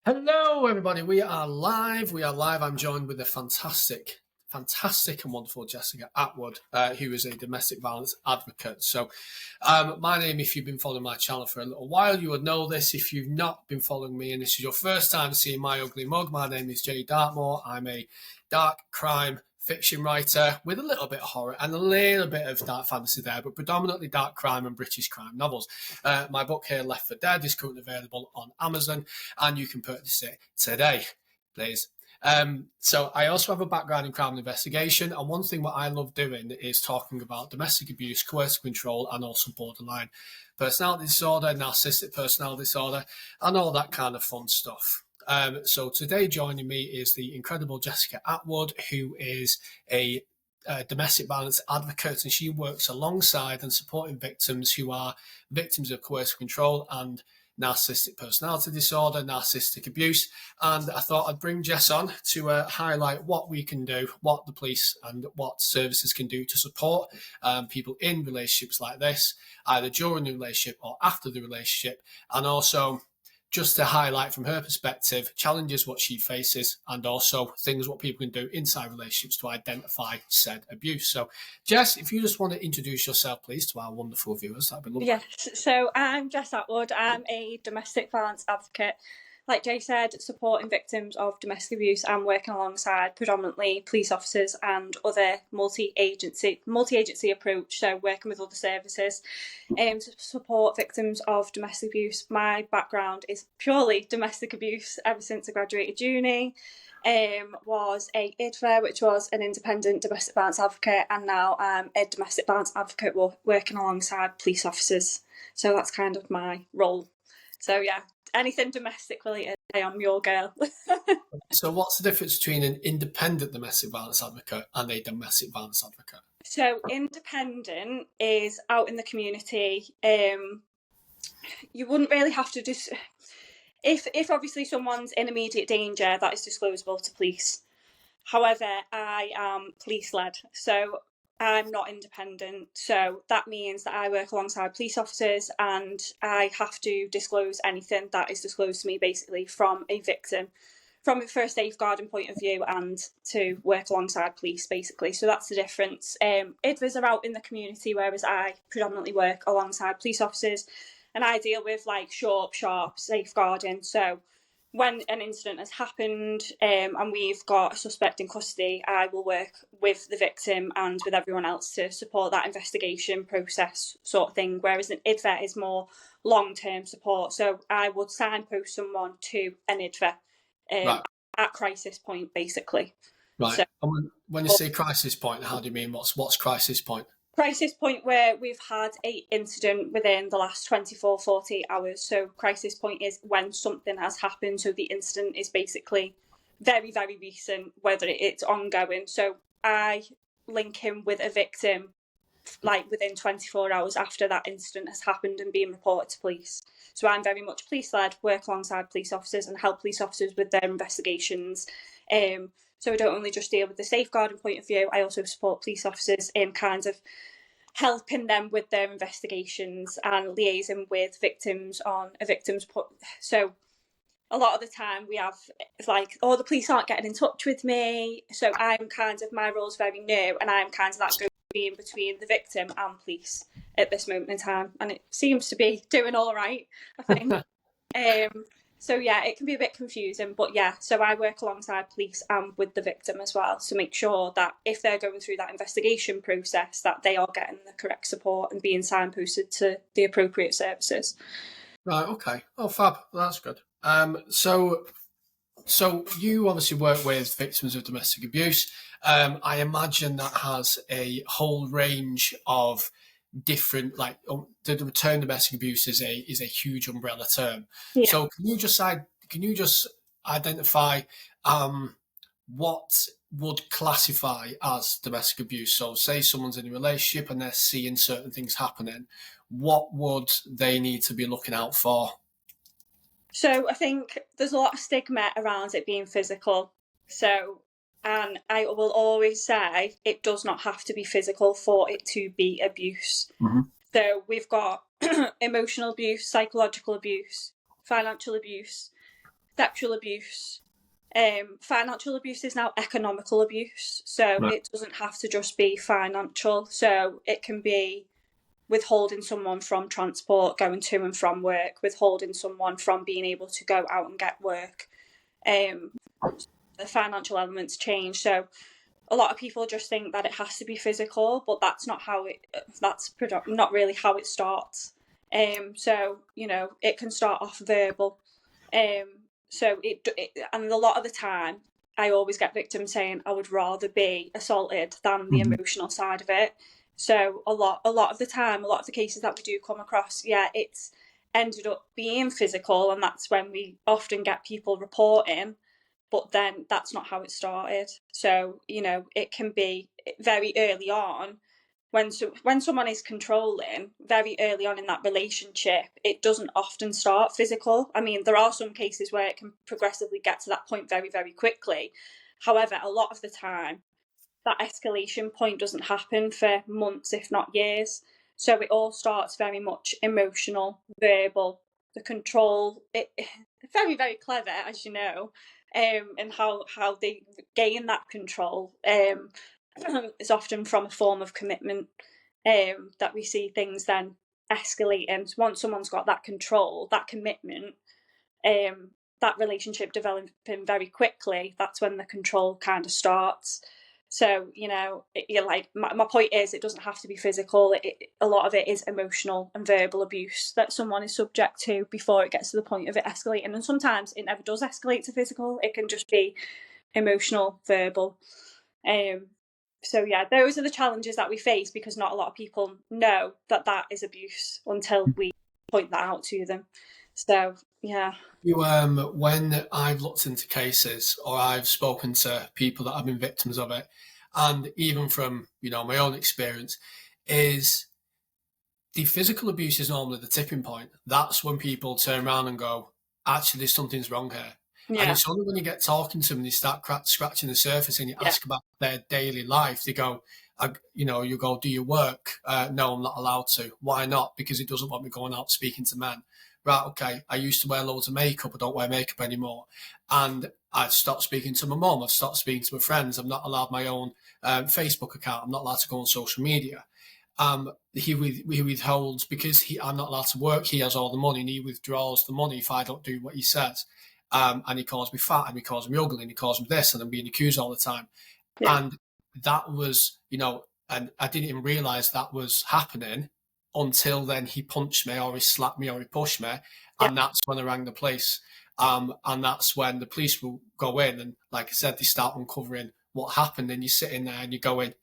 Hello, everybody. We are live. I'm joined with the fantastic and wonderful Jessica Attwood, who is a domestic violence advocate. So, my name, if you've been following my channel for a little while, you would know this. If you've not been following me and this is your first time seeing my ugly mug, my name is Darkmoore. I'm a dark crime fiction writer with a little bit of horror and a little bit of dark fantasy there, but predominantly dark crime and British crime novels. My book here, Left for Dead, is currently available on Amazon, and you can purchase it today, please. So I also have a background in crime and investigation, and one thing that I love doing is talking about domestic abuse, coercive control, and also borderline personality disorder, narcissistic personality disorder, and all that kind of fun stuff. So today joining me is the incredible Jessica Attwood, who is a domestic violence advocate, and she works alongside and supporting victims who are victims of coercive control and narcissistic personality disorder, narcissistic abuse. And I thought I'd bring Jess on to highlight what we can do, what the police and what services can do to support people in relationships like this, either during the relationship or after the relationship, and also just to highlight from her perspective challenges what she faces and also things what people can do inside relationships to identify said abuse. So Jess, if you just want to introduce yourself please to our wonderful viewers, that'd be lovely. Yes, so I'm Jess Attwood. I'm a domestic violence advocate. Like Jay said, supporting victims of domestic abuse and working alongside predominantly police officers and other multi-agency approach, so working with other services to support victims of domestic abuse. My background is purely domestic abuse ever since I graduated uni. Was a IDVA, which was an independent domestic violence advocate, and now I'm a domestic violence advocate working alongside police officers. So that's kind of my role. So yeah, anything domestic related, I am your girl. So what's the difference between an independent domestic violence advocate and a domestic violence advocate? So independent is out in the community. You wouldn't really have to just... If obviously someone's in immediate danger, that is disclosable to police. However, I am police-led, so I'm not independent. So that means that I work alongside police officers and I have to disclose anything that is disclosed to me basically from a victim, from a first safeguarding point of view, and to work alongside police basically. So that's the difference. IDVAs are out in the community, whereas I predominantly work alongside police officers. And I deal with like sharp safeguarding. So when an incident has happened and we've got a suspect in custody, I will work with the victim and with everyone else to support that investigation process sort of thing. Whereas an IDVA is more long-term support. So I would signpost someone to an IDVA Right. at crisis point, basically. Right. So, when you say crisis point, how do you mean? What's crisis point? Crisis point where we've had an incident within the last 24, 48 hours. So crisis point is when something has happened. So the incident is basically very, very recent, whether it's ongoing. So I link him with a victim like within 24 hours after that incident has happened and being reported to police. So I'm very much police-led, work alongside police officers and help police officers with their investigations. So I don't only just deal with the safeguarding point of view, I also support police officers in kind of helping them with their investigations and liaising with victims on a victim's so a lot of the time we have, it's like, oh, the police aren't getting in touch with me. So I'm kind of, my role's very new and I'm kind of that go-between between the victim and police at this moment in time. And it seems to be doing all right, I think. So yeah, it can be a bit confusing, but yeah, so I work alongside police and with the victim as well to make sure that if they're going through that investigation process, that they are getting the correct support and being signposted to the appropriate services. Right, okay. Oh, fab. That's good. So you obviously work with victims of domestic abuse. I imagine that has a whole range of different, like the term domestic abuse is a huge umbrella term. Yeah. So can you just identify what would classify as domestic abuse? So say someone's in a relationship and they're seeing certain things happening, what would they need to be looking out for? So I think there's a lot of stigma around it being physical. So, and I will always say it does not have to be physical for it to be abuse. Mm-hmm. So we've got emotional abuse, psychological abuse, financial abuse. sexual abuse. Financial abuse is now economical abuse, so it doesn't have to just be financial. So it can be withholding someone from transport, going to and from work, withholding someone from being able to go out and get work. The financial elements change. So a lot of people just think that it has to be physical, but that's not how it. That's not really how it starts. So it can start off verbal. So and a lot of the time, I always get victims saying, "I would rather be assaulted than the emotional side of it." So a lot of the time, a lot of the cases that we do come across, it's ended up being physical, and that's when we often get people reporting. But then that's not how it started. So it can be very early on. When someone is controlling very early on in that relationship, it doesn't often start physical. I mean, there are some cases where it can progressively get to that point very, very quickly. However, a lot of the time, that escalation point doesn't happen for months, if not years. So it all starts very much emotional, verbal. The control, very, very clever, as you know, and how they gain that control. Is often from a form of commitment, that we see things then escalating. Once someone's got that control, that commitment, that relationship developing very quickly, that's when the control kind of starts. So, you're like, my point is, it doesn't have to be physical. A lot of it is emotional and verbal abuse that someone is subject to before it gets to the point of it escalating. And sometimes it never does escalate to physical. It can just be emotional, verbal. So those are the challenges that we face, because not a lot of people know that is abuse until we point that out to them. So when I've looked into cases, or I've spoken to people that have been victims of it, and even from my own experience, is the physical abuse is normally the tipping point. That's when people turn around and go, actually, something's wrong here. And it's only when you get talking to them and you start scratching the surface and you ask about their daily life, they go, you go, do you work? No, I'm not allowed to. Why not? Because it doesn't want me going out speaking to men. Right, okay, I used to wear loads of makeup. I don't wear makeup anymore. And I've stopped speaking to my mum. I've stopped speaking to my friends. I'm not allowed my own Facebook account. I'm not allowed to go on social media. He withholds, because I'm not allowed to work. He has all the money, and he withdraws the money if I don't do what he says. And he calls me fat, and he calls me ugly, and he calls me this, and I'm being accused all the time. And that was, and I didn't even realise that was happening until then he punched me, or he slapped me, or he pushed me. And that's when I rang the police. And that's when the police will go in, and like I said, they start uncovering what happened, and you're sitting there and you're going,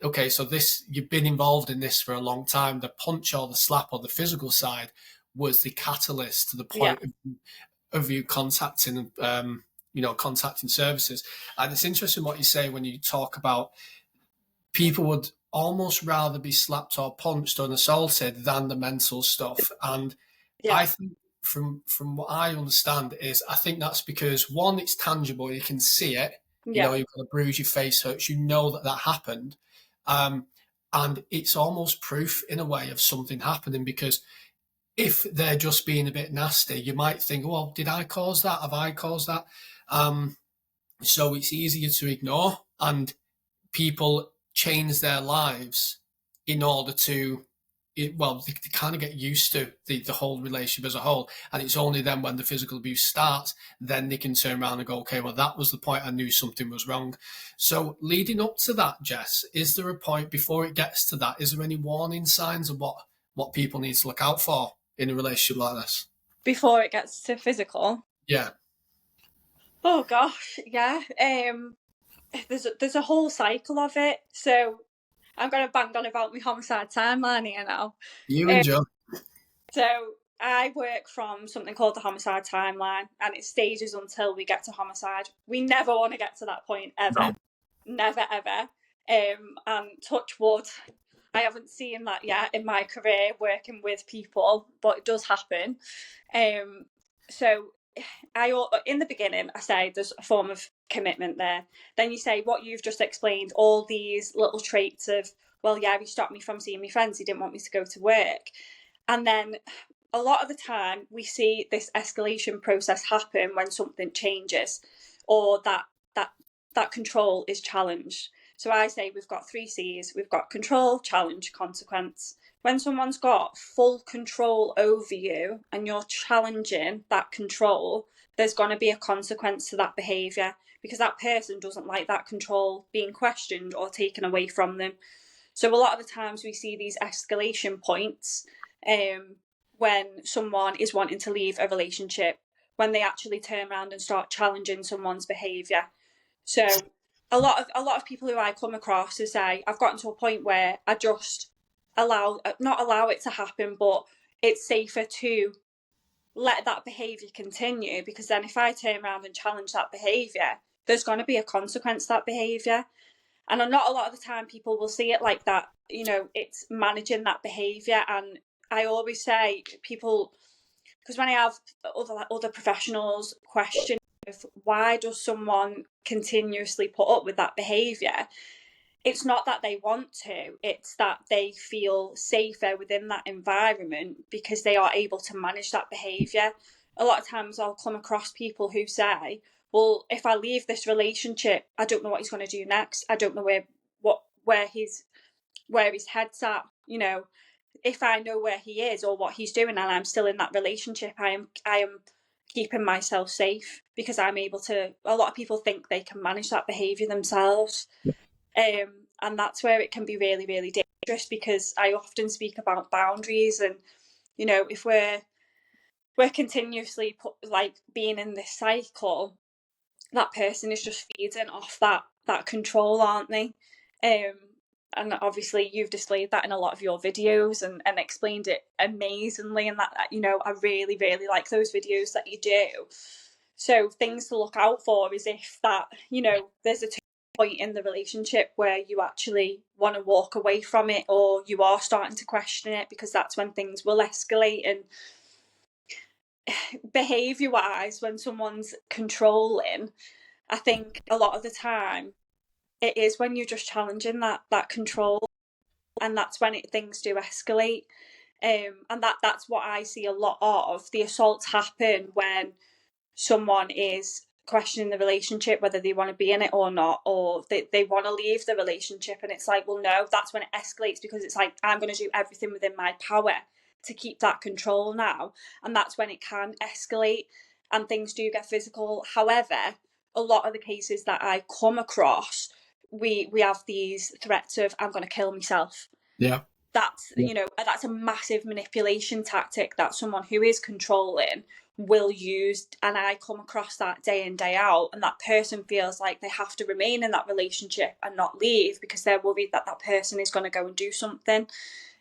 okay, so you've been involved in this for a long time. The punch or the slap or the physical side was the catalyst to the point of you contacting services. And it's interesting what you say when you talk about people would almost rather be slapped or punched or assaulted than the mental stuff. And I think from what I understand is, I think that's because, one, it's tangible, you can see it. You've got a bruise, your face hurts, that happened. And it's almost proof in a way of something happening, because if they're just being a bit nasty, you might think, well, did I cause that? Have I caused that? So it's easier to ignore, and people change their lives in order to, they kind of get used to the whole relationship as a whole. And it's only then when the physical abuse starts, then they can turn around and go, okay, well, that was the point I knew something was wrong. So leading up to that, Jess, is there a point before it gets to that? Is there any warning signs of what people need to look out for in a relationship like this? Before it gets to physical? Yeah. Oh, gosh, yeah. There's a whole cycle of it. So I'm going to bang on about my homicide timeline here now. You enjoy. So I work from something called the homicide timeline, and it stages until we get to homicide. We never want to get to that point, ever. No. Never, ever. And touch wood, I haven't seen that yet in my career working with people, but it does happen. So in the beginning, I say there's a form of commitment there. Then you say what you've just explained, all these little traits of, well, he stopped me from seeing my friends. He didn't want me to go to work. And then a lot of the time we see this escalation process happen when something changes or that control is challenged. So I say we've got 3 C's. We've got control, challenge, consequence. When someone's got full control over you and you're challenging that control, there's going to be a consequence to that behaviour, because that person doesn't like that control being questioned or taken away from them. So a lot of the times we see these escalation points when someone is wanting to leave a relationship, when they actually turn around and start challenging someone's behaviour. So a lot of people who I come across who say, I've gotten to a point where I just not allow it to happen, but it's safer to let that behaviour continue, because then if I turn around and challenge that behaviour, there's going to be a consequence to that behaviour. And not a lot of the time people will see it like that. You know, it's managing that behaviour. And I always say people, because when I have other professionals question why does someone continuously put up with that behaviour, it's not that they want to, it's that they feel safer within that environment because they are able to manage that behaviour. A lot of times I'll come across people who say, well, if I leave this relationship, I don't know what he's going to do next. I don't know where his head's at. You know, if I know where he is or what he's doing and I'm still in that relationship, I am keeping myself safe because I'm able to. A lot of people think they can manage that behaviour themselves. And that's where it can be really, really dangerous, because I often speak about boundaries, and you know, if we're continuously being in this cycle, that person is just feeding off that control, aren't they? And obviously you've displayed that in a lot of your videos and explained it amazingly, and that, you know, I really, really like those videos that you do. So things to look out for is if that, you know, there's a point in the relationship where you actually want to walk away from it, or you are starting to question it, because that's when things will escalate. And behaviour wise, when someone's controlling, I think a lot of the time it is when you're just challenging that control, and that's when things do escalate. And that's what I see a lot of. The assaults happen when someone is questioning the relationship, whether they want to be in it or not, or they want to leave the relationship, and it's like, well, no, that's when it escalates, because it's like, I'm going to do everything within my power to keep that control now, and that's when it can escalate and things do get physical. However, a lot of the cases that I come across, we have these threats of, I'm going to kill myself. Yeah. That's, you know, that's a massive manipulation tactic that someone who is controlling will use, and I come across that day in, day out, and that person feels like they have to remain in that relationship and not leave because they're worried that that person is going to go and do something.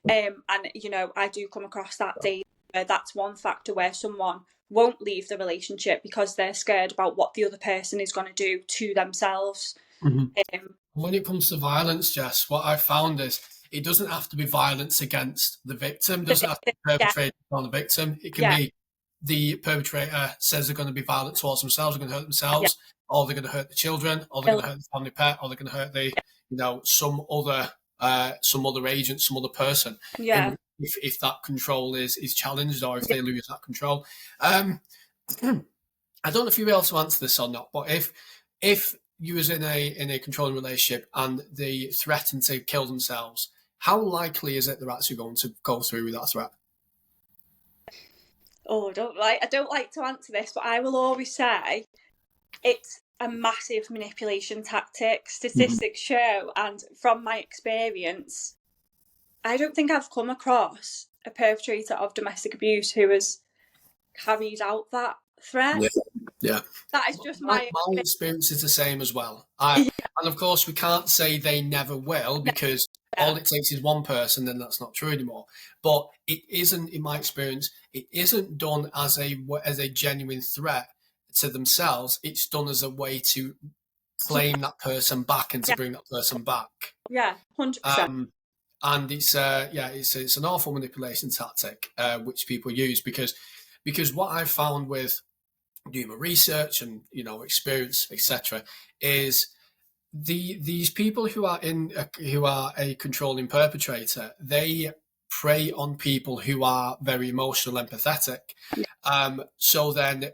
And you know, I do come across that day. That's one factor where someone won't leave the relationship because they're scared about what the other person is going to do to themselves. Mm-hmm. When it comes to violence, Jess, what I found is it doesn't have to be violence against the victim. It doesn't have to be perpetrated on the victim. It can be the perpetrator says they're going to be violent towards themselves, they're going to hurt themselves, or they're going to hurt the children, or they're going to hurt the family pet, or they're going to hurt the, you know, some other agent, some other person. Yeah. And if that control is challenged, or if they lose that control. I don't know if you'll be able to answer this or not, but if you was in a controlling relationship and they threaten to kill themselves, how likely is it they're actually going to go through with that threat? Oh, I don't like to answer this, but I will always say it's a massive manipulation tactic. Statistics show, and from my experience, I don't think I've come across a perpetrator of domestic abuse who has carried out that threat. Yeah. That is just my experience is the same as well. And of course, we can't say they never will, because all it takes is one person, then that's not true anymore. But it isn't, in my experience, it isn't done as a genuine threat to themselves. It's done as a way to claim that person back and to bring that person back. Yeah, 100%. And it's an awful manipulation tactic which people use, because what I've found with doing my research and, you know, experience, etc., is these people who are a controlling perpetrator, they prey on people who are very emotional, empathetic. So then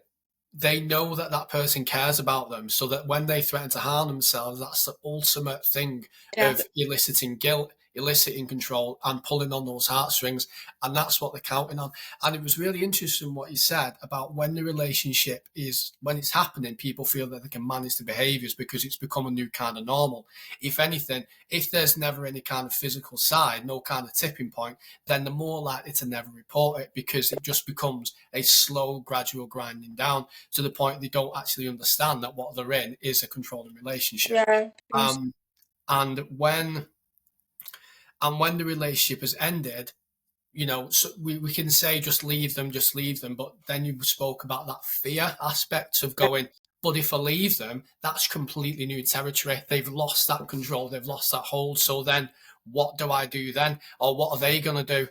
they know that that person cares about them, so that when they threaten to harm themselves, that's the ultimate thing of eliciting guilt, eliciting control, and pulling on those heartstrings. And that's what they're counting on. And it was really interesting what you said about when the relationship is, when it's happening, people feel that they can manage the behaviours because it's become a new kind of normal. If anything, if there's never any kind of physical side, no kind of tipping point, then they're more likely to never report it, because it just becomes a slow, gradual grinding down to the point they don't actually understand that what they're in is a controlling relationship. And when the relationship has ended, you know, so we can say just leave them, but then you spoke about that fear aspect of going, but if I leave them, that's completely new territory. They've lost that control, they've lost that hold. So then what do I do then? Or what are they going to do?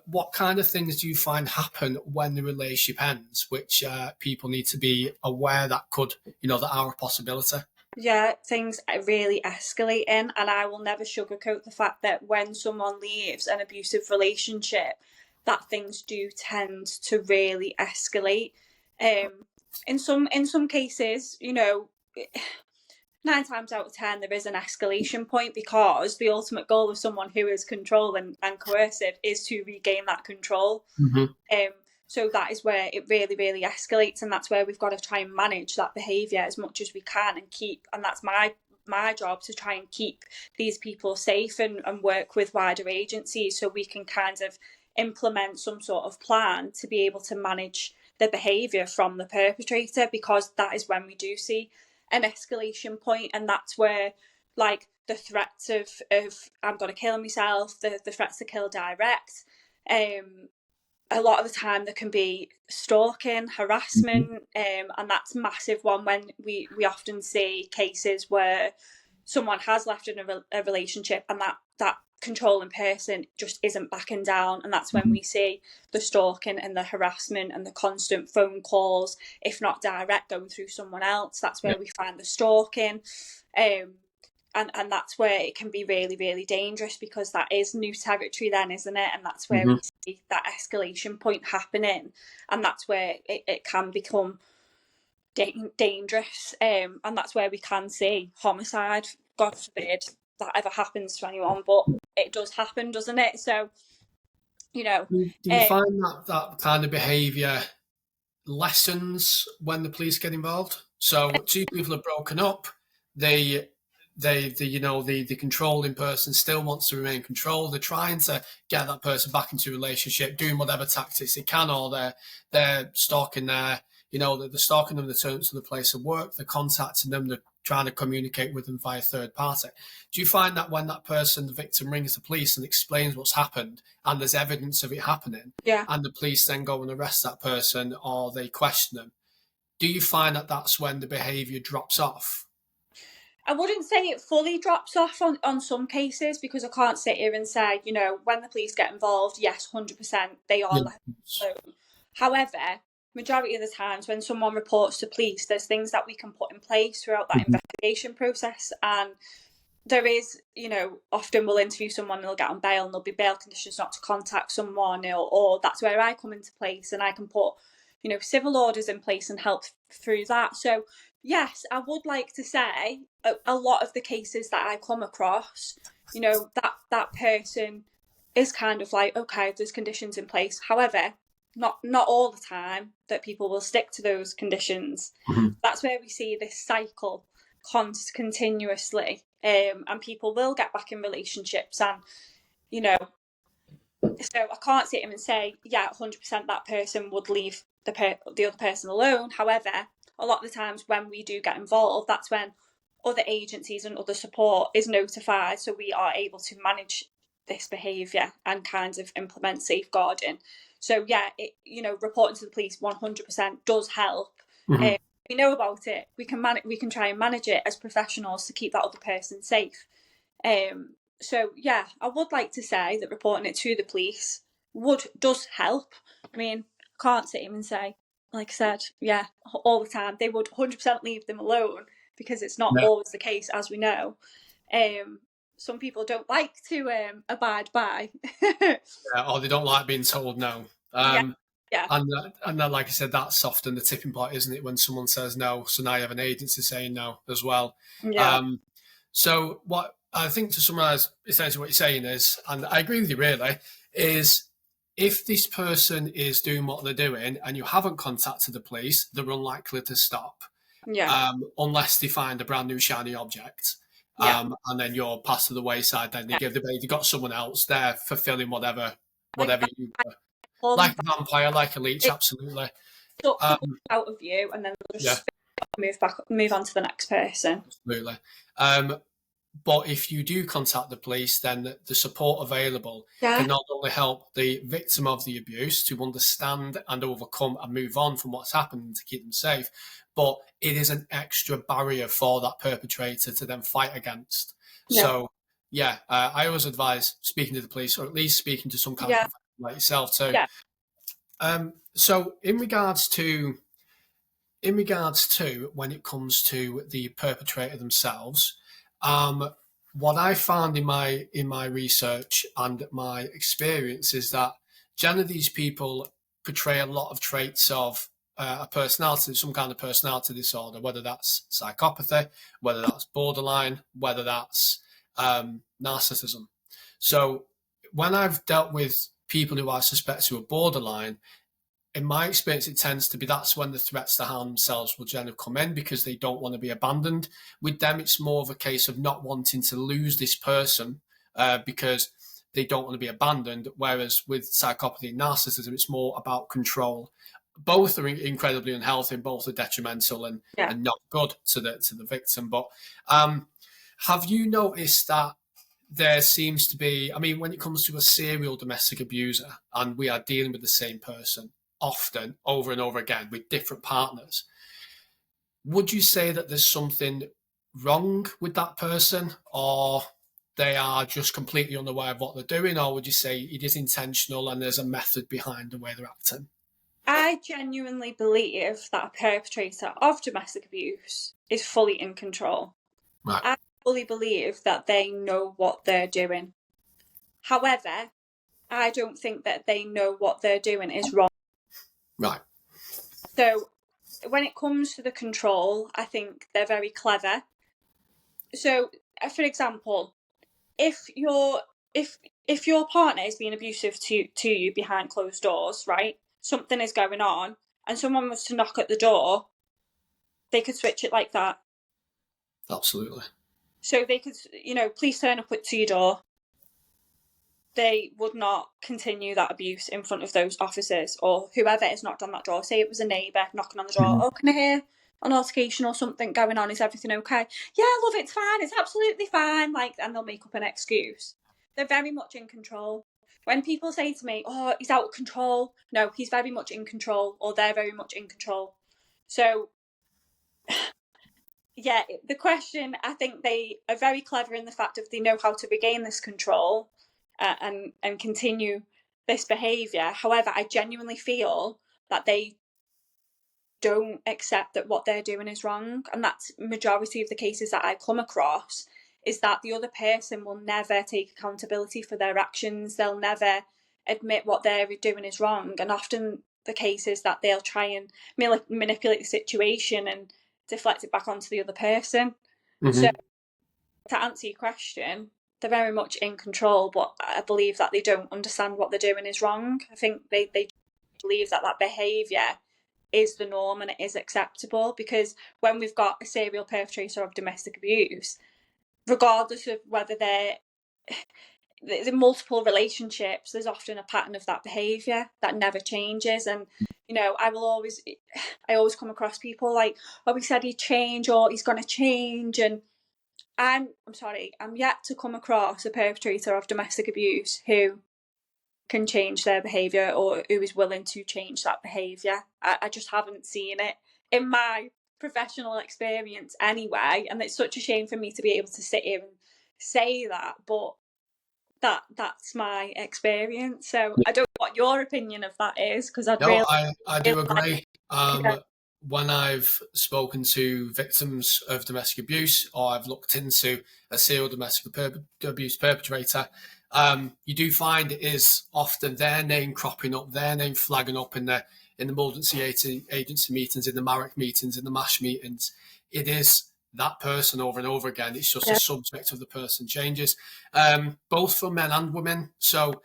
What kind of things do you find happen when the relationship ends, which people need to be aware that could, you know, that are a possibility? Yeah, things really escalate in, and I will never sugarcoat the fact that when someone leaves an abusive relationship, that things do tend to really escalate. In some cases, you know, 9 times out of 10 there is an escalation point, because the ultimate goal of someone who is controlling and coercive is to regain that control. So that is where it really, really escalates, and that's where we've got to try and manage that behaviour as much as we can and keep, and that's my job, to try and keep these people safe and work with wider agencies so we can kind of implement some sort of plan to be able to manage the behaviour from the perpetrator, because that is when we do see an escalation point, and that's where, like, the threats of I'm going to kill myself, the threats to kill direct, a lot of the time there can be stalking, harassment, and that's a massive one when we often see cases where someone has left in a relationship and that controlling person just isn't backing down, and that's when we see the stalking and the harassment and the constant phone calls, if not direct, going through someone else. That's where we find the stalking. And that's where it can be really, really dangerous, because that is new territory then, isn't it? And that's where we see that escalation point happening, and that's where it can become dangerous. And that's where we can see homicide. God forbid that ever happens to anyone, but it does happen, doesn't it? So, you know. Do you find that kind of behaviour lessens when the police get involved? So two people are broken up, the controlling person still wants to remain in control. They're trying to get that person back into a relationship, doing whatever tactics they can, or they're stalking they're stalking them, they're turning to the place of work, they're contacting them, they're trying to communicate with them via third party. Do you find that when that person, the victim, rings the police and explains what's happened, and there's evidence of it happening, and the police then go and arrest that person or they question them, do you find that that's when the behaviour drops off? I wouldn't say it fully drops off on some cases, because I can't sit here and say, you know, when the police get involved, yes, 100% they are left alone. However, majority of the times when someone reports to police, there's things that we can put in place throughout that investigation process. And there is, you know, often we'll interview someone and they'll get on bail and there'll be bail conditions not to contact someone, or that's where I come into place and I can put, you know, civil orders in place and help through that. So yes, I would like to say a lot of the cases that I come across, you know, that person is kind of like, okay, there's conditions in place. However, not all the time that people will stick to those conditions. That's where we see this cycle continuously, and people will get back in relationships, and, you know, so I can't sit here and say, yeah, 100% that person would leave the other person alone. However, a lot of the times when we do get involved, that's when other agencies and other support is notified, so we are able to manage this behaviour and kind of implement safeguarding. So yeah, reporting to the police 100% does help. We know about it. We can try and manage it as professionals to keep that other person safe. So yeah, I would like to say that reporting it to the police does help. I mean, I can't sit here and say, like I said, yeah, all the time they would 100% leave them alone, because it's not always the case, as we know. some people don't like to abide by. Or they don't like being told no. Yeah, yeah, And then, like I said, that's often the tipping point, isn't it? When someone says no, so now you have an agency saying no as well. yeah, Um, so what I think, to summarise essentially what you're saying is, and I agree with you really, is if this person is doing what they're doing and you haven't contacted the police, they're unlikely to stop, yeah, unless they find a brand new shiny object. yeah. And then you're passed to the wayside. Then they got someone else there fulfilling Like whatever you were. call them Like a vampire, like a leech, it absolutely. sucks the Um, life out of you, and then they'll yeah, just move on to the next person. absolutely. But if you do contact the police, then the support available Yeah, can not only help the victim of the abuse to understand and overcome and move on from what's happened to keep them safe, but it is an extra barrier for that perpetrator to then fight against. yeah, So, yeah, I always advise speaking to the police, or at least speaking to some kind of yeah, professional like yourself too. yeah, So, in regards to when it comes to the perpetrator themselves, what I found in my research and my experience is that generally these people portray a lot of traits of a personality, some kind of personality disorder, whether that's psychopathy, whether that's borderline, whether that's narcissism. So when I've dealt with people who I suspect who are borderline, in my experience, it tends to be that's when the threats to harm themselves will generally come in, because they don't want to be abandoned. With them, it's more of a case of not wanting to lose this person because they don't want to be abandoned. Whereas with psychopathy and narcissism, it's more about control. Both are incredibly unhealthy, and both are detrimental yeah. and not good to the victim. But have you noticed that there seems to be, I mean, when it comes to a serial domestic abuser, and we are dealing with the same person often over and over again with different partners, would you say that there's something wrong with that person, or they are just completely unaware of what they're doing, or would you say it is intentional and there's a method behind the way they're acting? I genuinely believe that a perpetrator of domestic abuse is fully in control. Right. I fully believe that they know what they're doing. However, I don't think that they know what they're doing is wrong. Right. So when it comes to the control, I think they're very clever. So, for example, if your partner is being abusive to you behind closed doors, right? Something is going on, and someone was to knock at the door, they could switch it like that. Absolutely. So they could, please turn up to your door. They would not continue that abuse in front of those officers or whoever has knocked on that door. Say it was a neighbour knocking on the door. Oh, can I hear an altercation or something going on? Is everything okay? Yeah, love, it's fine. It's absolutely fine. And they'll make up an excuse. They're very much in control. When people say to me, oh, he's out of control. No, he's very much in control, or they're very much in control. So, yeah, the question, I think they are very clever in the fact that they know how to regain this control and continue this behaviour. However, I genuinely feel that they don't accept that what they're doing is wrong, and that's majority of the cases that I come across, is that the other person will never take accountability for their actions. They'll never admit what they're doing is wrong, and often the case is that they'll try and manipulate the situation and deflect it back onto the other person. Mm-hmm. So to answer your question, they're very much in control, but I believe that they don't understand what they're doing is wrong. I think they believe that behaviour is the norm and it is acceptable, because when we've got a serial perpetrator of domestic abuse, regardless of whether they're multiple relationships, there's often a pattern of that behaviour that never changes. And I always come across people like, oh, he said he'd change, or he's going to change, and I'm sorry, I'm yet to come across a perpetrator of domestic abuse who can change their behaviour or who is willing to change that behaviour. I just haven't seen it in my professional experience anyway, and it's such a shame for me to be able to sit here and say that, but that's my experience. So I don't know what your opinion of that is, because I'd No, really I do agree. when I've spoken to victims of domestic abuse, or I've looked into a serial domestic abuse perpetrator, you do find it is often their name cropping up, their name flagging up in the emergency agency meetings, in the Marek meetings, in the MASH meetings. It is that person over and over again. It's just a subject of the person changes, both for men and women. So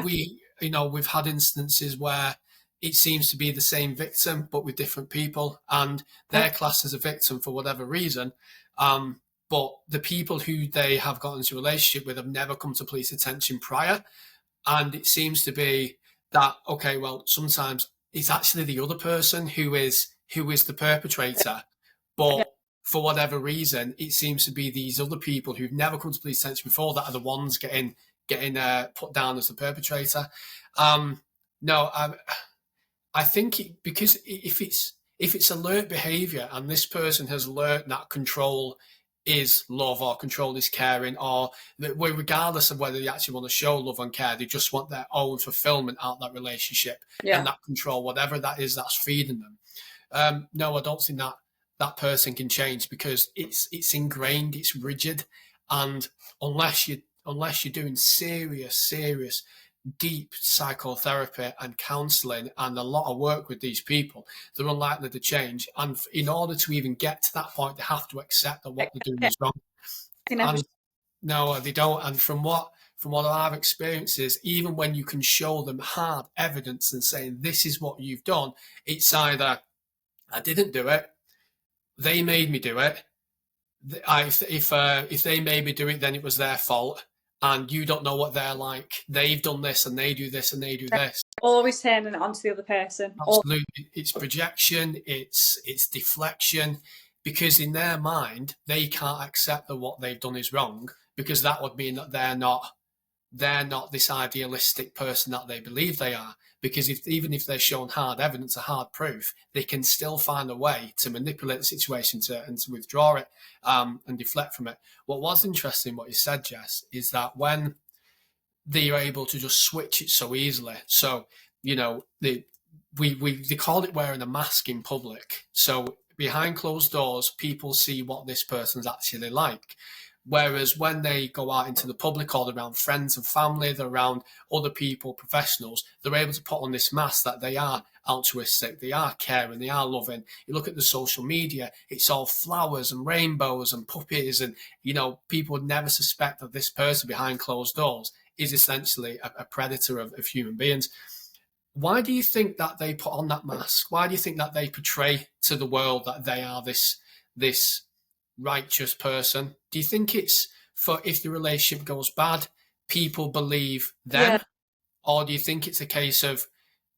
we've had instances where it seems to be the same victim, but with different people, and they're classed as a victim for whatever reason. But the people who they have got into a relationship with have never come to police attention prior. And it seems to be that, okay, well, sometimes it's actually the other person who is the perpetrator. But for whatever reason, it seems to be these other people who've never come to police attention before that are the ones getting put down as the perpetrator. I think because if it's alert behaviour and this person has learnt that control is love or control is caring, or that regardless of whether they actually want to show love and care, they just want their own fulfilment out of that relationship and that control, whatever that is that's feeding them. No, I don't think that person can change, because it's ingrained, it's rigid, and unless you're doing serious deep psychotherapy and counselling and a lot of work with these people, they're unlikely to change. And in order to even get to that point, they have to accept that what they're doing is wrong. And no, they don't. And from what I've experienced is, even when you can show them hard evidence and saying this is what you've done, it's either I didn't do it, they made me do it. If they made me do it, then it was their fault. And you don't know what they're like. They've done this and they do this and they do this. Always turning it onto the other person. Absolutely. It's projection, it's deflection, because in their mind, they can't accept that what they've done is wrong, because that would mean that they're not this idealistic person that they believe they are. Because even if they're shown hard evidence or hard proof, they can still find a way to manipulate the situation and to withdraw it and deflect from it. What was interesting, what you said, Jess, is that when they are able to just switch it so easily. So, they called it wearing a mask in public. So behind closed doors, people see what this person's actually like. Whereas when they go out into the public, or they're around friends and family, they're around other people, professionals, they're able to put on this mask that they are altruistic, they are caring, they are loving. You look at the social media, it's all flowers and rainbows and puppies, and people would never suspect that this person behind closed doors is essentially a predator of human beings. Why do you think that they put on that mask? Why do you think that they portray to the world that they are this righteous person? Do you think it's for if the relationship goes bad, people believe them? Or do you think it's a case of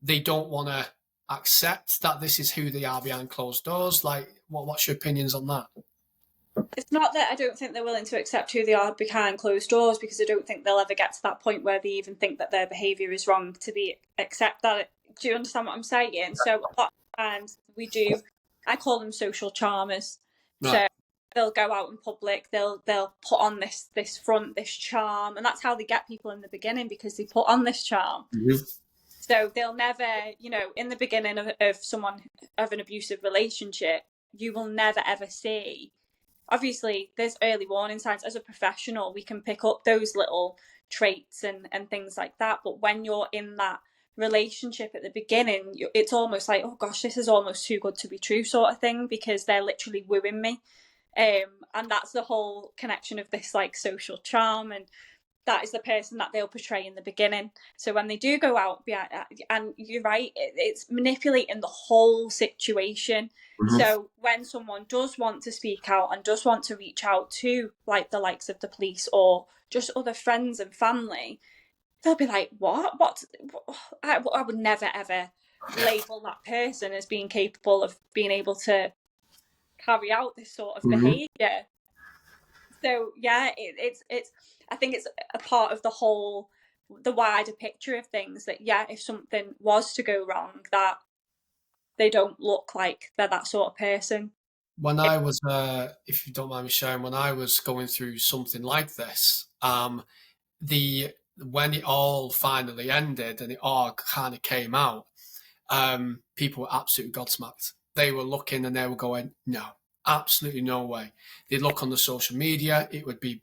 they don't want to accept that this is who they are behind closed doors? Like, what's your opinions on that? It's not that I don't think they're willing to accept who they are behind closed doors, because I don't think they'll ever get to that point where they even think that their behaviour is wrong to accept that. Do you understand what I'm saying? So a lot of times I call them social charmers. Right. So they'll go out in public, they'll put on this front, this charm, and that's how they get people in the beginning, because they put on this charm. Mm-hmm. So they'll never, in the beginning of someone of an abusive relationship, you will never ever see. Obviously, there's early warning signs. As a professional, we can pick up those little traits and things like that. But when you're in that relationship at the beginning, it's almost like, oh gosh, this is almost too good to be true sort of thing, because they're literally wooing me. And that's the whole connection of this like social charm, and that is the person that they'll portray in the beginning. So when they do go out, and you're right, it's manipulating the whole situation. Mm-hmm. So when someone does want to speak out and does want to reach out to like the likes of the police or just other friends and family, they'll be like, what? I would never ever label that person as being capable of being able to carry out this sort of mm-hmm. behaviour. So yeah, it's I think it's a part of the wider picture of things, that if something was to go wrong, that they don't look like they're that sort of person. When I was, if you don't mind me sharing, when I was going through something like this, when it all finally ended and it all kind of came out, people were absolutely gobsmacked. they were looking and they were going, no, absolutely no way. They'd look on the social media, it would be,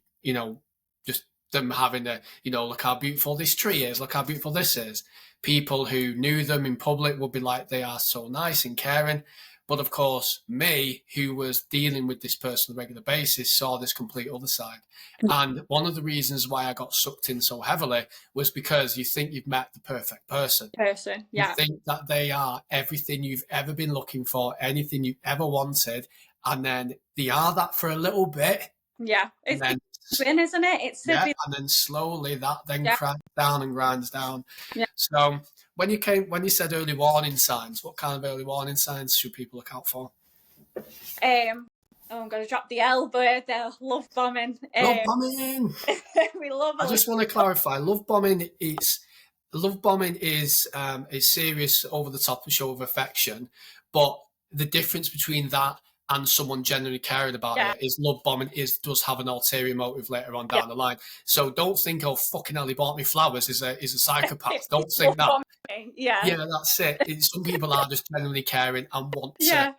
just them having a, look how beautiful this tree is, look how beautiful this is. People who knew them in public would be like, they are so nice and caring. But of course, me, who was dealing with this person on a regular basis, saw this complete other side. And one of the reasons why I got sucked in so heavily was because you think you've met the perfect person. Yeah. You think that they are everything you've ever been looking for, anything you've ever wanted, and then they are that for a little bit. Yeah, it's spin, isn't it? It's and then slowly that then cracks down and grinds down. Yeah. So when you said early warning signs, what kind of early warning signs should people look out for? I'm going to drop the L word there. Love bombing. Love bombing. We love. I just want to clarify. Love bombing is a serious, over the top show of affection, but the difference between that and someone genuinely caring about it is love bombing does have an ulterior motive later on down the line. So don't think, oh fucking hell, he bought me flowers is a psychopath. Don't think that. Yeah, that's it. Some people are just genuinely caring and want to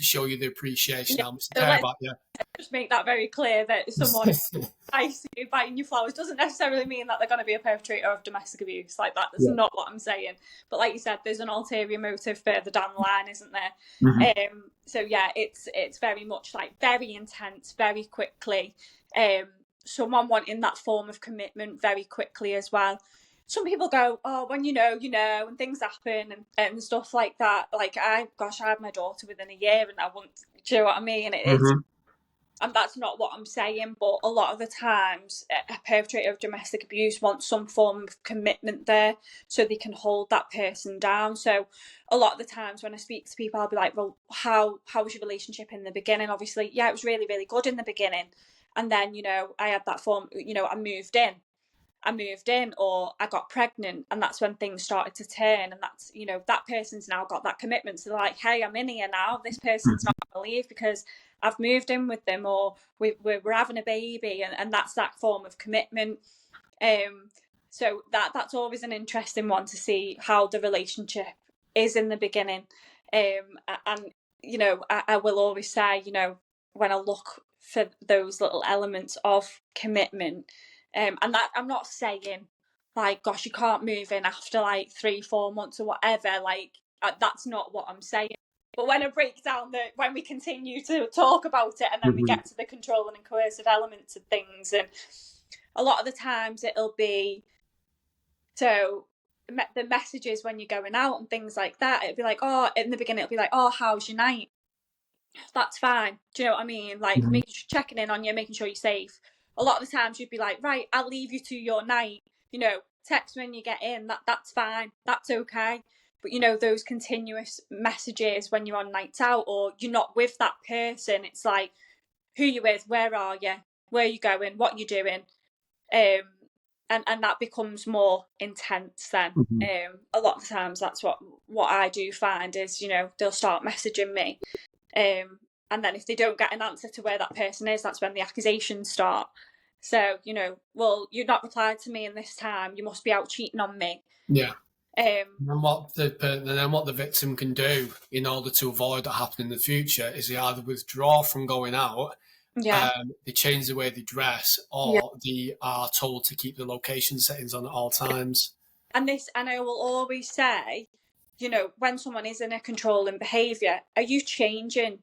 show you the appreciation how much they care about you. Just make that very clear that someone buying you flowers doesn't necessarily mean that they're going to be a perpetrator of domestic abuse. Like that's not what I'm saying. But like you said, there's an ulterior motive further down the line, isn't there? Mm-hmm. So yeah, it's very much like very intense, very quickly. Someone wanting that form of commitment very quickly as well. Some people go, oh, when you know, and things happen and stuff like that. Like I had my daughter within a year, and I want, do you know what I mean? It is. And that's not what I'm saying, but a lot of the times a perpetrator of domestic abuse wants some form of commitment there so they can hold that person down. So a lot of the times when I speak to people, I'll be like, well, how was your relationship in the beginning? Obviously, yeah, it was really, really good in the beginning. And then, I had that form, I moved in or I got pregnant, and that's when things started to turn. And that's, that person's now got that commitment. So they're like, hey, I'm in here now. This person's not going to leave because I've moved in with them, or we're having a baby. And that's that form of commitment. So that's always an interesting one to see how the relationship is in the beginning. And, I will always say, when I look for those little elements of commitment, and that I'm not saying like, gosh, you can't move in after like 3-4 months or whatever. Like that's not what I'm saying. But when I break down when we continue to talk about it, and then we get to the controlling and coercive elements of things, and a lot of the times it'll be, so the messages when you're going out and things like that, it'll be like, oh, in the beginning it'll be like, oh, how's your night? That's fine. Do you know what I mean? Like checking in on you, making sure you're safe. A lot of the times you'd be like, right, I'll leave you to your night, text when you get in, that's fine, that's okay. But those continuous messages when you're on nights out or you're not with that person, it's like, who you with, where are you, where are you going, what you doing, and that becomes more intense then. A lot of the times that's what I do find is, they'll start messaging me, and then if they don't get an answer to where that person is, that's when the accusations start. So, well, you've not replied to me in this time, you must be out cheating on me. Yeah. And what the victim can do in order to avoid that happening in the future is they either withdraw from going out, they change the way they dress, or they are told to keep the location settings on at all times. And I will always say, when someone is in a controlling behaviour, are you changing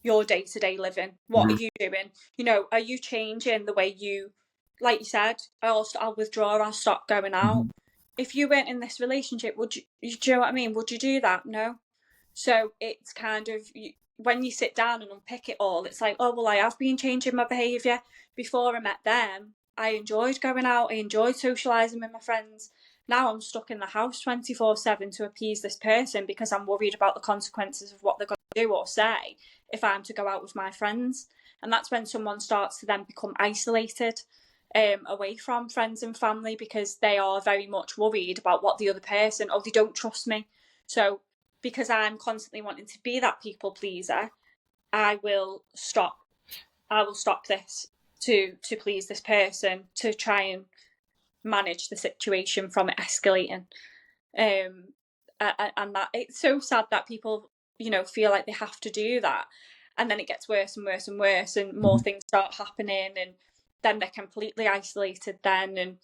your day-to-day living? What are you doing? Are you changing the way you, like you said, I'll withdraw, I'll stop going out. If you weren't in this relationship, would you do you know what I mean? Would you do that? No. So it's kind of, when you sit down and unpick it all, it's like, oh, well, I have been changing my behaviour. Before I met them, I enjoyed going out, I enjoyed socialising with my friends. Now I'm stuck in the house 24/7 to appease this person because I'm worried about the consequences of what they're going to do or say if I'm to go out with my friends. And that's when someone starts to then become isolated away from friends and family because they are very much worried about what the other person, or they don't trust me. So because I'm constantly wanting to be that people pleaser, I will stop this to please this person, to try and manage the situation from it escalating. And that it's so sad that people feel like they have to do that. And then it gets worse and worse and worse, and more things start happening, and then they're completely isolated then. And,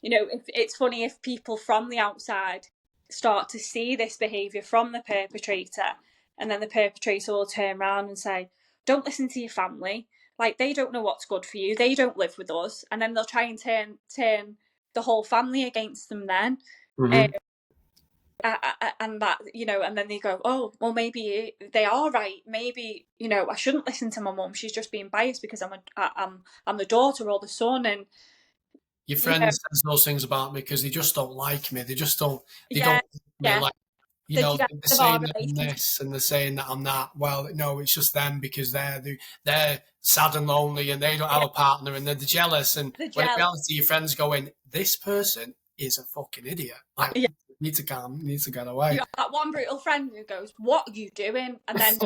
if it's funny, if people from the outside start to see this behaviour from the perpetrator, and then the perpetrator will turn around and say, don't listen to your family. Like, they don't know what's good for you. They don't live with us. And then they'll try and turn the whole family against them then. And that, and then they go, oh, well, maybe they are right. Maybe, I shouldn't listen to my mum. She's just being biased because I'm the daughter or the son. And your friends says those things about me because they just don't like me. They just don't. They yeah, don't like. They're saying that I'm relationship. this and they're saying that I'm that. Well, no, it's just them because they're sad and lonely and they don't have a partner and they're jealous. And when in reality, your friends going, this person is a fucking idiot. Like, you need to get away. You have that one brutal friend who goes, what are you doing? And then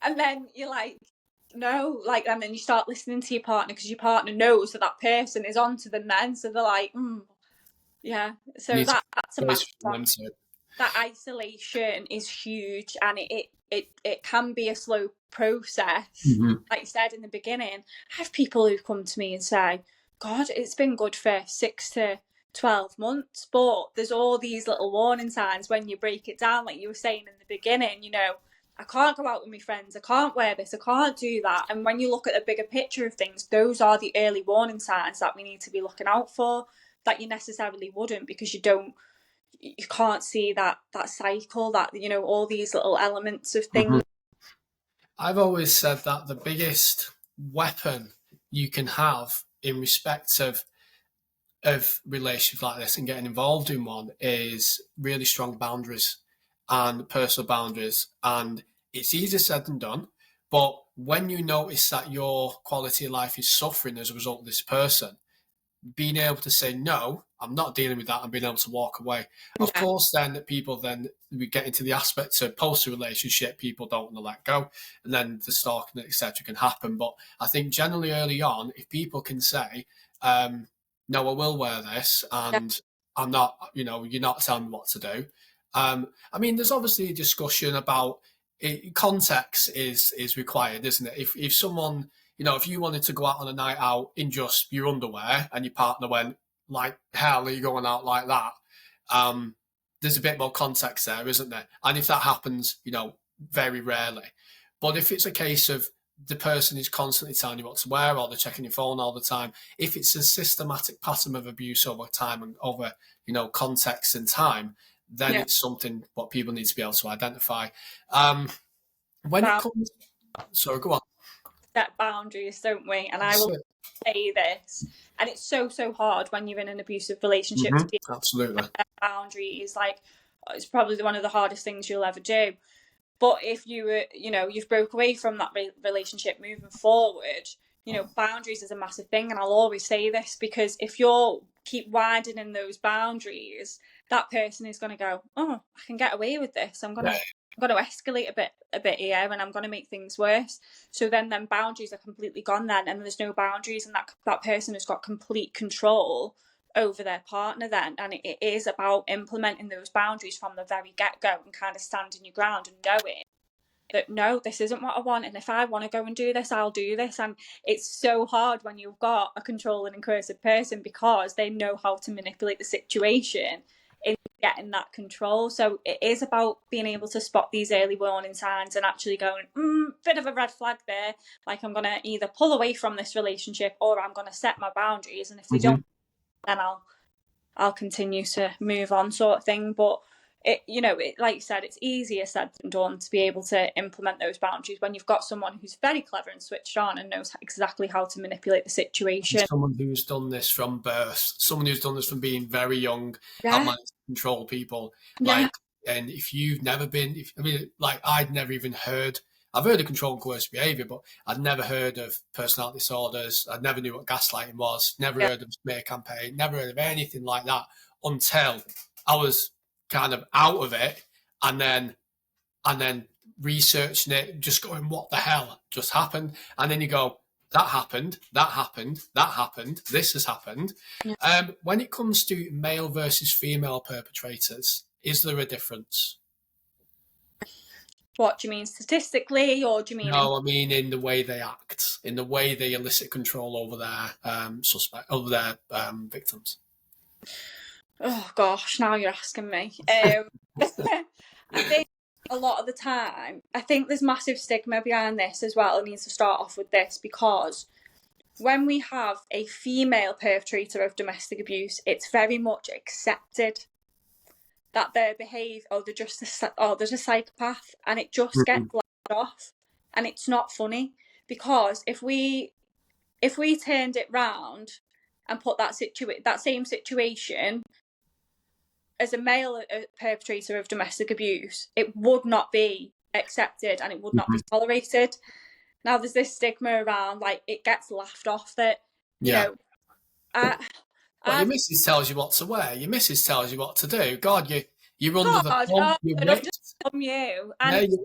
and then you're like, no, like, and then you start listening to your partner because your partner knows that person is onto them then. So they're like, yeah. So that's a massive one. That isolation is huge, and it can be a slow process. Like you said in the beginning, I have people who come to me and say, God, it's been good for 6 to 12 months, but there's all these little warning signs when you break it down, like you were saying in the beginning, I can't go out with my friends, I can't wear this, I can't do that. And when you look at the bigger picture of things, those are the early warning signs that we need to be looking out for, that you necessarily wouldn't, because you can't see that cycle, that, all these little elements of things. I've always said that the biggest weapon you can have in respect of relationships like this and getting involved in one is really strong boundaries and personal boundaries. And it's easier said than done. But when you notice that your quality of life is suffering as a result of this person, being able to say, no, I'm not dealing with that, and being able to walk away. Of course, then we get into the aspects of post a relationship, people don't want to let go, and then the stalking, etc., can happen. But I think generally early on, if people can say, no, I will wear this, and I'm not, you're not telling me what to do. There's obviously a discussion about context is required, isn't it? If someone, if you wanted to go out on a night out in just your underwear and your partner went, like, hell, are you going out like that? There's a bit more context there, isn't there? And if that happens, very rarely. But if it's a case of the person is constantly telling you what to wear, or they're checking your phone all the time, if it's a systematic pattern of abuse over time and over, context and time, then it's something what people need to be able to identify. When it comes... Sorry, go on. Set boundaries, don't we? And I will say this, and it's so hard when you're in an abusive relationship. Absolutely. Boundaries, like, it's probably one of the hardest things you'll ever do. But if you were, you've broke away from that relationship moving forward, boundaries is a massive thing. And I'll always say this, because if you're keep widening those boundaries, that person is going to go, oh, I can get away with this. I'm going to escalate a bit here, and I'm going to make things worse. So then boundaries are completely gone then, and there's no boundaries, and that person has got complete control over their partner then. And it is about implementing those boundaries from the very get-go, and kind of standing your ground and knowing that, no, this isn't what I want, and if I want to go and do this, I'll do this. And it's so hard when you've got a controlling and coercive person, because they know how to manipulate the situation in getting that control. So it is about being able to spot these early warning signs and actually going, bit of a red flag there, like, I'm going to either pull away from this relationship, or I'm going to set my boundaries, and if they don't, then I'll continue to move on, sort of thing. But it, like you said, it's easier said than done to be able to implement those boundaries when you've got someone who's very clever and switched on and knows exactly how to manipulate the situation. Someone who's done this from birth, someone who's done this from being very young, and managed to control people. Like, and if you've never been, I'd never even heard. I've heard of control and coercive behaviour, but I'd never heard of personality disorders. I never knew what gaslighting was. Never heard of smear campaign. Never heard of anything like that until I was kind of out of it, and then researching it, just going, what the hell just happened? And then you go, that happened, this has happened. When it comes to male versus female perpetrators, is there a difference? What do you mean, statistically, or do you mean? No, I mean in the way they act, in the way they elicit control over their victims. Oh gosh, now you're asking me. I think a lot of the time, I think there's massive stigma behind this as well. I need to start off with this because when we have a female perpetrator of domestic abuse, it's very much accepted that they behave, or they're just there's a psychopath, and it just gets laughed off, and it's not funny because if we turned it round and put that same situation as a male perpetrator of domestic abuse, it would not be accepted and it would not be tolerated. Now there's this stigma around, like, it gets laughed off that, you know, your missus tells you what to wear. Your missus tells you what to do. God, you're under the thumb. You're just from you. And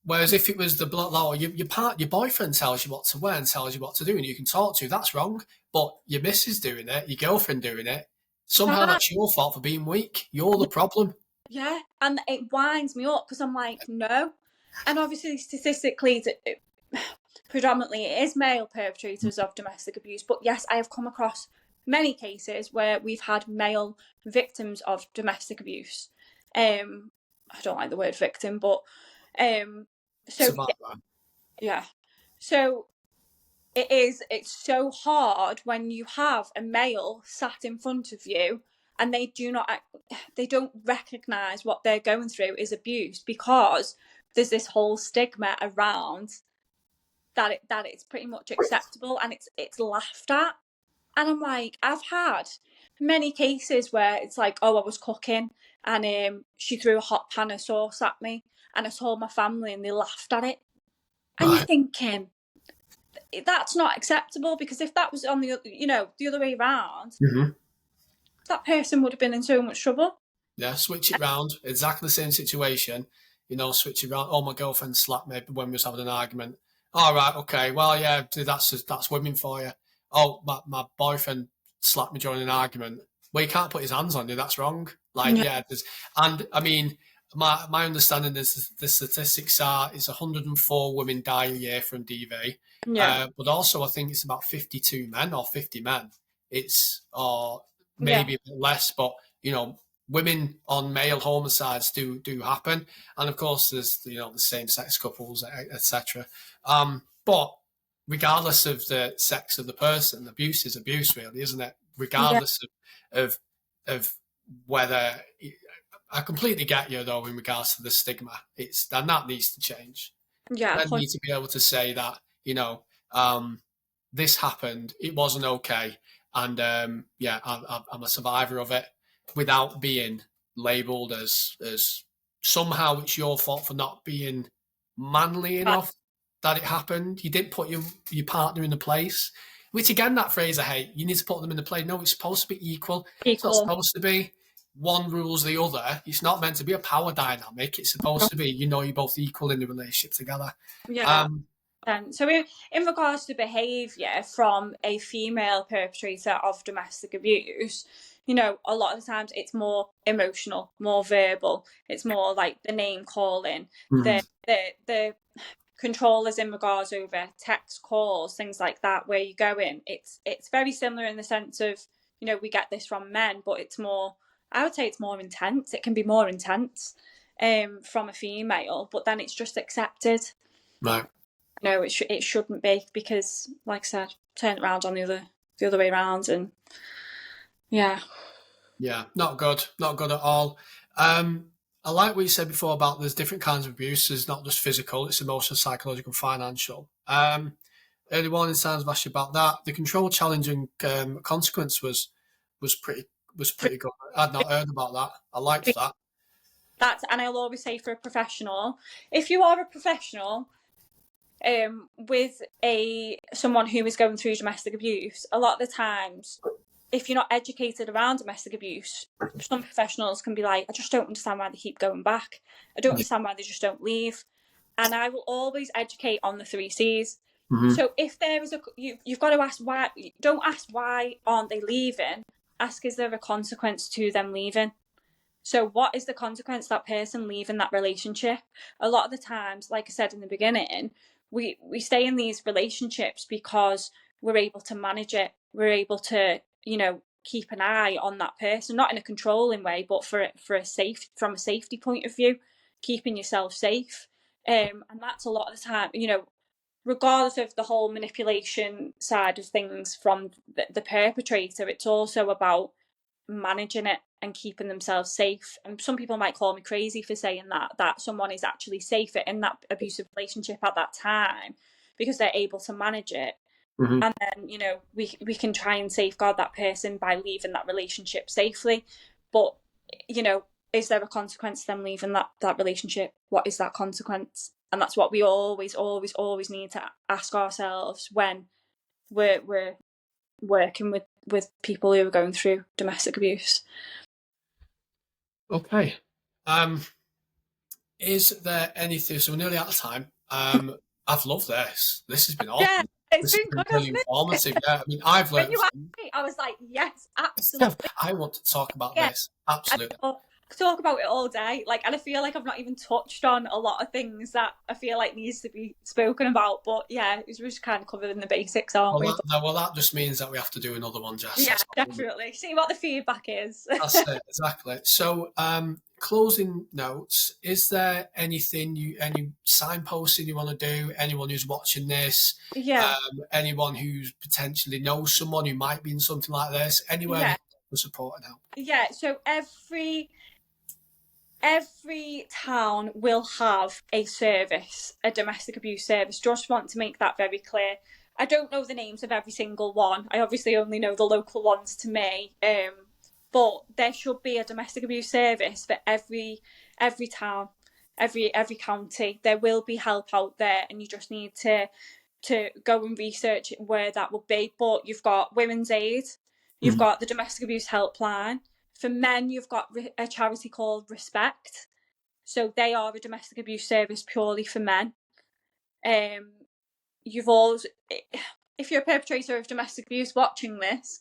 whereas if it was the blood law, your boyfriend tells you what to wear and tells you what to do, and you can talk to, that's wrong. But your missus doing it, your girlfriend doing it, somehow that's your fault for being weak. You're the problem. Yeah, and it winds me up because I'm like, no. And obviously, statistically, predominantly it is male perpetrators of domestic abuse. But yes, I have come across many cases where we've had male victims of domestic abuse. I don't like the word victim, but so it's so hard when you have a male sat in front of you and they don't recognize what they're going through is abuse, because there's this whole stigma around that it's pretty much acceptable and it's laughed at. And I'm like, I've had many cases where it's like, oh, I was cooking and she threw a hot pan of sauce at me and I told my family and they laughed at it. And you're thinking, that's not acceptable, because if that was on the other way around, that person would have been in so much trouble. Yeah, switch it round. Exactly the same situation. Switch it round. Oh, my girlfriend slapped me when we was having an argument. All right, okay. Well, yeah, that's women for you. Oh, my boyfriend slapped me during an argument. Well, you can't put his hands on you. That's wrong. And I mean, my understanding is the statistics are it's 104 women die a year from DV. Yeah. But also I think it's about 52 men or 50 men. It's maybe a bit less, but women on male homicides do happen, and of course there's the same-sex couples, etc. But regardless of the sex of the person, abuse is abuse, really, isn't it? Regardless of whether. I completely get you though in regards to the stigma. And that needs to change. Yeah, I need to be able to say that this happened, it wasn't okay, and I'm a survivor of it, without being labelled as somehow it's your fault for not being manly enough that it happened. You didn't put your partner in the place, which again, that phrase I hate. You need to put them in the place. No, it's supposed to be equal. It's not supposed to be one rules the other. It's not meant to be a power dynamic. It's supposed to be, you're both equal in the relationship together. Yeah. So in regards to behaviour from a female perpetrator of domestic abuse, a lot of the times it's more emotional, more verbal. It's more like the name calling, the controllers in regards over text calls, things like that, where you go in. It's very similar in the sense of, we get this from men, but it's more, I would say it's more intense. It can be more intense from a female, but then it's just accepted. Right. No, it shouldn't be, because, like I said, turn it around on the other way around, and yeah, not good at all. I like what you said before about there's different kinds of abuse. It's not just physical; it's emotional, psychological, financial. Early warning signs of asked you about that. The control, challenge, and consequence was pretty good. I'd not heard about that. I liked that. And I'll always say, for a professional, if you are a professional with someone who is going through domestic abuse, a lot of the times, if you're not educated around domestic abuse, some professionals can be like, I just don't understand why they keep going back. I don't understand why they just don't leave. And I will always educate on the 3 C's. So if there is you've got to ask why. Don't ask why aren't they leaving. Ask, is there a consequence to them leaving? So what is the consequence of that person leaving that relationship? A lot of the times, like I said in the beginning, we stay in these relationships because we're able to manage it. We're able to, keep an eye on that person, not in a controlling way, but from a safety point of view, keeping yourself safe. And that's a lot of the time, regardless of the whole manipulation side of things from the perpetrator, it's also about managing it and keeping themselves safe. And some people might call me crazy for saying that someone is actually safer in that abusive relationship at that time because they're able to manage it. Mm-hmm. And then, we can try and safeguard that person by leaving that relationship safely. But, is there a consequence to them leaving that relationship? What is that consequence? And that's what we always need to ask ourselves when we're working with people who are going through domestic abuse. Okay. Is there anything? So we're nearly out of time. I've loved this. This has been awesome. Yeah, it's This been has good, really hasn't it? informative. Yeah, I mean, I've learned. When you asked me, I was like, yes, absolutely. I want to talk about Yeah. this. Absolutely. I talk about it all day, and I feel like I've not even touched on a lot of things that I feel like needs to be spoken about. But yeah, we're just kind of covering the basics, aren't we? Well, that just means that we have to do another one, Jess. Yeah, definitely. See what the feedback is. That's it, exactly. So, closing notes, is there anything any signposting you want to do? Anyone who's watching this? Yeah. Anyone who's potentially knows someone who might be in something like this? Anywhere for support and help? Yeah, so every town will have a service, a domestic abuse service. Just want to make that very clear. I don't know the names of every single one. I obviously only know the local ones to me. But there should be a domestic abuse service for every town, every county. There will be help out there, and you just need to go and research where that would be. But you've got Women's Aid, you've got the domestic abuse helpline. For men, you've got a charity called Respect. So they are a domestic abuse service purely for men. You've also, if you're a perpetrator of domestic abuse watching this,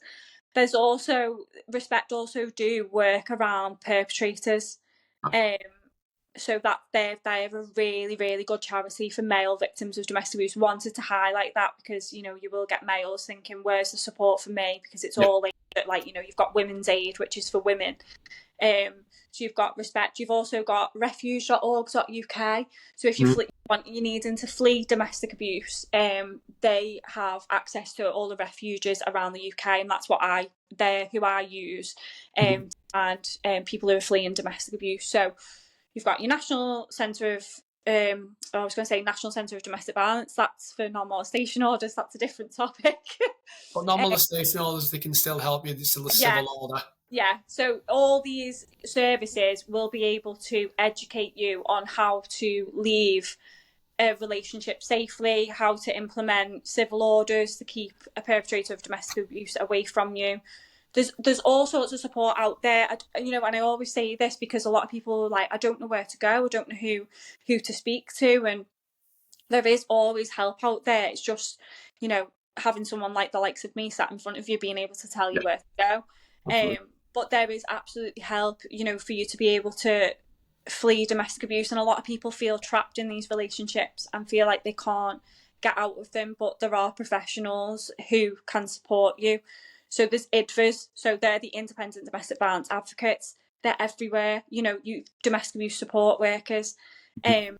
there's also Respect also do work around perpetrators. So that they have a really, really good charity for male victims of domestic abuse. Wanted to highlight that because, you will get males thinking, where's the support for me? Because it's all you've got Women's Aid, which is for women. So you've got Respect. You've also got refuge.org.uk. So if you're needing to flee domestic abuse, they have access to all the refuges around the UK, and that's who I use, and people who are fleeing domestic abuse. So you've got your National Centre of National Centre of Domestic Violence. That's for non-molestation orders. That's a different topic. But non-molestation orders, they can still help you. There's still a civil order. Yeah, so all these services will be able to educate you on how to leave a relationship safely, how to implement civil orders to keep a perpetrator of domestic abuse away from you. There's all sorts of support out there, and I always say this because a lot of people are like, I don't know where to go, I don't know who to speak to, and there is always help out there. It's just, having someone like the likes of me sat in front of you, being able to tell you where to go. But there is absolutely help, for you to be able to flee domestic abuse. And a lot of people feel trapped in these relationships and feel like they can't get out of them. But there are professionals who can support you. So there's IDVAs. So they're the Independent Domestic Violence Advocates. They're everywhere. You domestic abuse support workers. So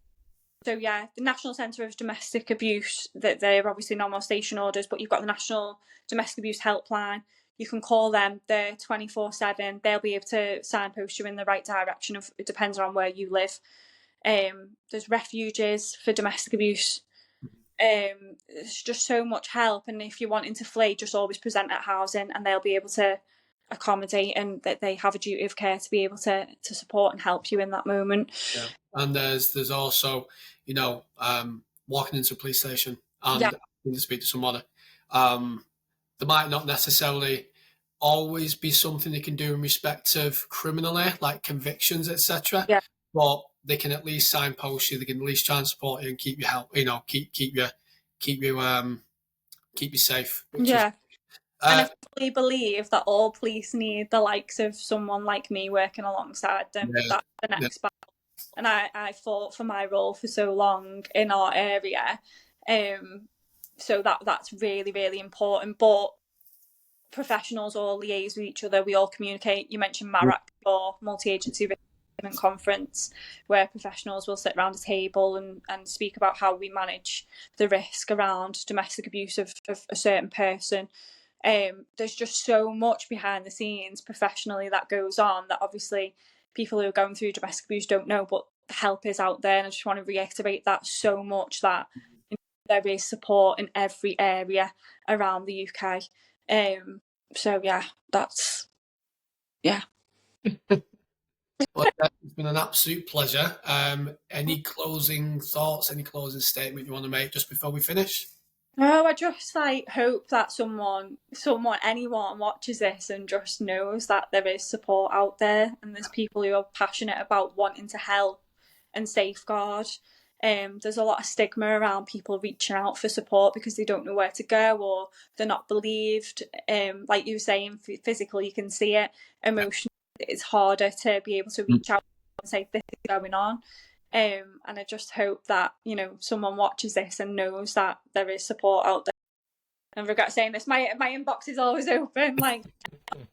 yeah, the National Centre of Domestic Abuse, that they're obviously non-molestation orders, but you've got the National Domestic Abuse Helpline. You can call them, they're 24/7. They'll be able to signpost you in the right direction it depends on where you live. There's refuges for domestic abuse. There's just so much help, and if you're wanting to flee, just always present at housing and they'll be able to accommodate, and that they have a duty of care to be able to support and help you in that moment. Yeah. And there's also, walking into a police station and asking to speak to someone. There might not necessarily always be something they can do in respect of criminally, like convictions, etc. Yeah. But they can at least signpost you. They can at least try and support you and keep you keep you safe. And I fully believe that all police need the likes of someone like me working alongside them. Yeah. That's the next battle. And I fought for my role for so long in our area. So that's really, really important. But professionals all liaise with each other. We all communicate. You mentioned MARAC or multi-agency conference, where professionals will sit around a table and speak about how we manage the risk around domestic abuse of a certain person. There's just so much behind the scenes professionally that goes on that obviously people who are going through domestic abuse don't know, but the help is out there. And I just want to reiterate that so much, that there is support in every area around the UK. So yeah, that's Well, it's been an absolute pleasure. Any closing thoughts, any closing statement you want to make just before we finish? No, I just hope that anyone watches this and just knows that there is support out there, and there's people who are passionate about wanting to help and safeguard. There's a lot of stigma around people reaching out for support because they don't know where to go or they're not believed. Like you were saying, physically you can see it. Emotionally, it's harder to be able to reach out and say this is going on. And I just hope that, someone watches this and knows that there is support out there. And I regret saying this, my inbox is always open. Like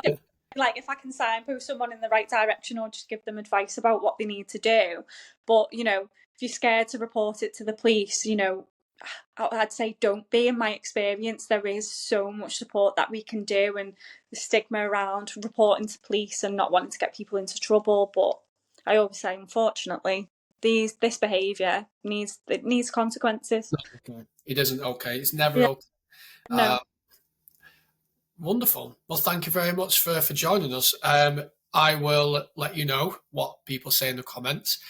if I can signpost someone in the right direction or just give them advice about what they need to do. But, if you're scared to report it to the police, I'd say don't be. In my experience, there is so much support that we can do, and the stigma around reporting to police and not wanting to get people into trouble. But I always say, unfortunately, this behaviour needs consequences. Okay. It isn't okay. It's never okay. No. Wonderful. Well, thank you very much for joining us. I will let you know what people say in the comments,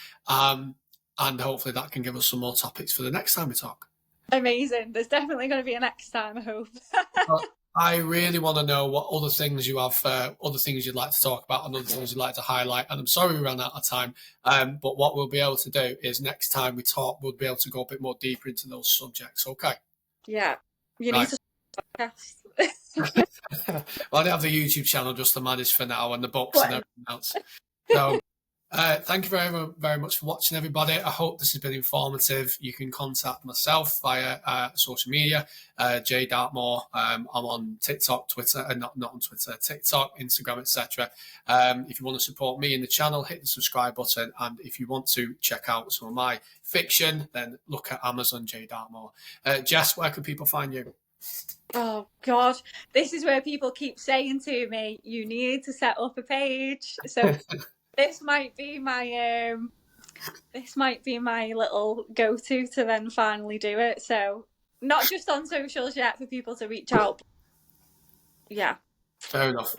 and hopefully that can give us some more topics for the next time we talk. Amazing. There's definitely going to be a next time, I hope. Well, I really want to know what other things you have, other things you'd like to talk about, and other things you'd like to highlight. And I'm sorry we ran out of time, but what we'll be able to do is next time we talk, we'll be able to go a bit more deeper into those subjects. Okay. Yeah. You need to podcast. Well, I don't have the YouTube channel just to manage for now, and the books and everything else. So thank you very, very much for watching, everybody. I hope this has been informative. You can contact myself via social media, J Darkmoore. I'm on TikTok, Twitter, and not on Twitter, TikTok, Instagram, etc. If you want to support me in the channel, hit the subscribe button. And if you want to check out some of my fiction, then look at Amazon, J Darkmoore. Jess, where can people find you? Oh God, this is where people keep saying to me, you need to set up a page. So this might be my little go-to to then finally do it. So not just on socials yet for people to reach out. Yeah. Fair enough.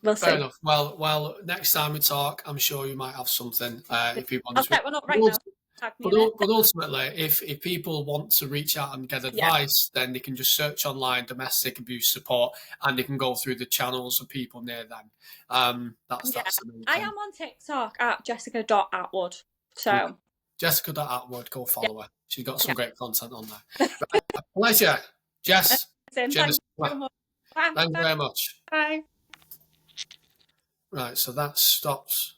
We'll see. Fair enough. Well, next time we talk, I'm sure you might have something. If you want I'll set one up right now. But ultimately, if people want to reach out and get advice, then they can just search online domestic abuse support, and they can go through the channels of people near them. That's the main thing. I am on TikTok at Jessica.Attwood. So Jessica.Attwood, go follow her. She's got some great content on there. Right. A pleasure, Jess. Thank you very much. Bye. Right, so that stops